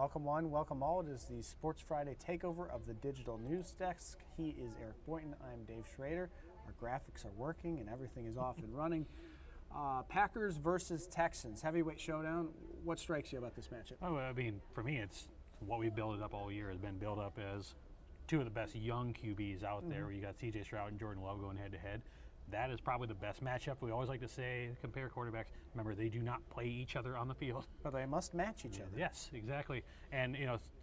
Welcome one, welcome all. It is the Sports Friday takeover of the Digital News Desk. He is Eric Boynton. I'm Dave Schrader. Our graphics are working and everything is off and running. Packers versus Texans, heavyweight showdown. What strikes you about this matchup? Oh, I mean, for me, it's what we've built up all year has been built up as two of the best young QBs out there. Where you got C.J. Stroud and Jordan Love going head-to-head. That is probably the best matchup. We always like to say, compare quarterbacks. Remember, they do not play each other on the field. But they must match each other. Yes, exactly. And,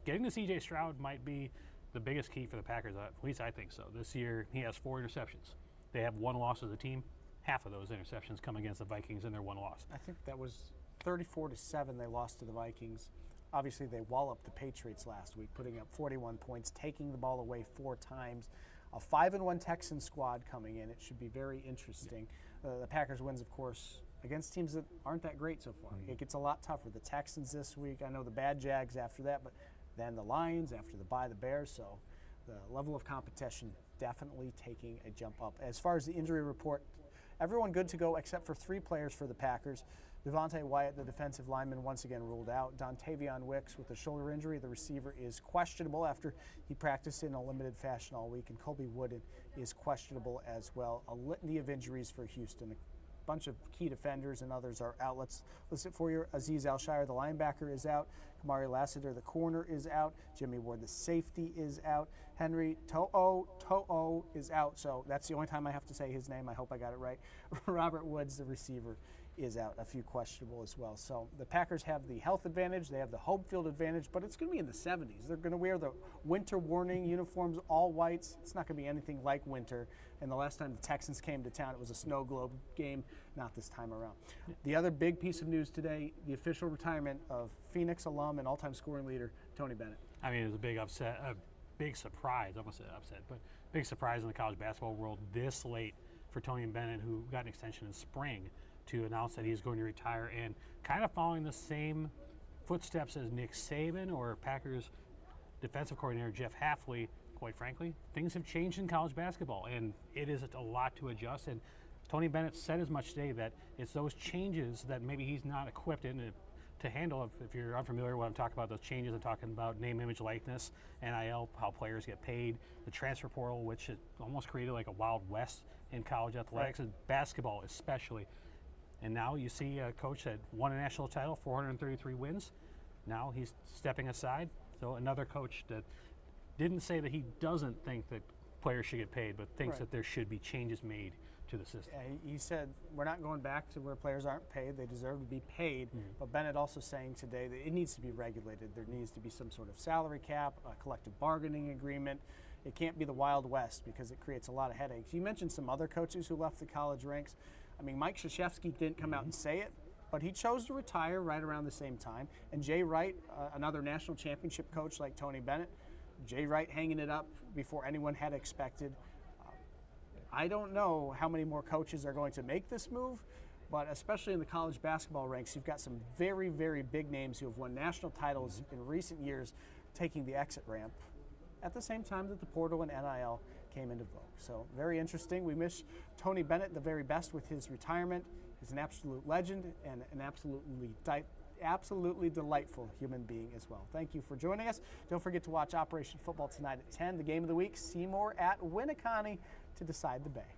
getting to C.J. Stroud might be the biggest key for the Packers. At least I think so. This year, he has 4 interceptions. They have 1 loss as a team. Half of those interceptions come against the Vikings in their 1 loss. I think that was 34-7 they lost to the Vikings. Obviously, they walloped the Patriots last week, putting up 41 points, taking the ball away 4 times. A 5-1 Texan squad coming in. It should be very interesting. The Packers wins, of course, against teams that aren't that great so far. It gets a lot tougher. The Texans this week, I know the bad Jags after that, but then the Lions after the bye, the Bears. So the level of competition definitely taking a jump up. As far as the injury report, everyone good to go except for 3 players for the Packers. Devontae Wyatt, the defensive lineman, once again ruled out. Dontavion Wicks with a shoulder injury. The receiver is questionable after he practiced in a limited fashion all week. And Colby Wooden is questionable as well. A litany of injuries for Houston. A bunch of key defenders and others are out. Let's list it for you. Azeez Al-Shire, the linebacker, is out. Kamari Lassiter, the corner, is out. Jimmy Ward, the safety, is out. Henry To'o is out. So that's the only time I have to say his name. I hope I got it right. Robert Woods, the receiver, is out. A few questionable as well. So the Packers have the health advantage. They have the home field advantage, but it's going to be in the 70s. They're going to wear the winter warning uniforms, all whites. It's not going to be anything like winter. And the last time the Texans came to town, it was a snow globe game, not this time around. The other big piece of news today, the official retirement of Phoenix alum and all-time scoring leader, Tony Bennett. I mean, it was a big upset, a big surprise. I almost said upset, but big surprise in the college basketball world this late for Tony Bennett, who got an extension in spring, to announce that he's going to retire, and kind of following the same footsteps as Nick Saban or Packers defensive coordinator Jeff Hafley. Quite frankly, things have changed in college basketball, and it is a lot to adjust. And Tony Bennett said as much today that it's those changes that maybe he's not equipped in to handle. If you're unfamiliar with what I'm talking about, those changes I'm talking about: name, image, likeness, NIL, how players get paid, the transfer portal, which has almost created like a Wild West in college athletics, and basketball especially. And now you see a coach that won a national title, 433 wins. Now he's stepping aside. So another coach that didn't say that he doesn't think that players should get paid, but thinks that there should be changes made to the system. He said, we're not going back to where players aren't paid. They deserve to be paid. But Bennett also saying today that it needs to be regulated. There needs to be some sort of salary cap, a collective bargaining agreement. It can't be the Wild West because it creates a lot of headaches. You mentioned some other coaches who left the college ranks. I mean, Mike Krzyzewski didn't come out and say it, but he chose to retire right around the same time. And Jay Wright, another national championship coach like Tony Bennett, Jay Wright hanging it up before anyone had expected. I don't know how many more coaches are going to make this move, but especially in the college basketball ranks, you've got some very, very big names who have won national titles in recent years taking the exit ramp at the same time that the portal and NIL came into vogue. So very interesting. We wish Tony Bennett the very best with his retirement. He's an absolute legend and an absolutely delightful human being as well. Thank you for joining us. Don't forget to watch Operation Football tonight at 10. The game of the week, Seymour at Winneconne to decide the Bay.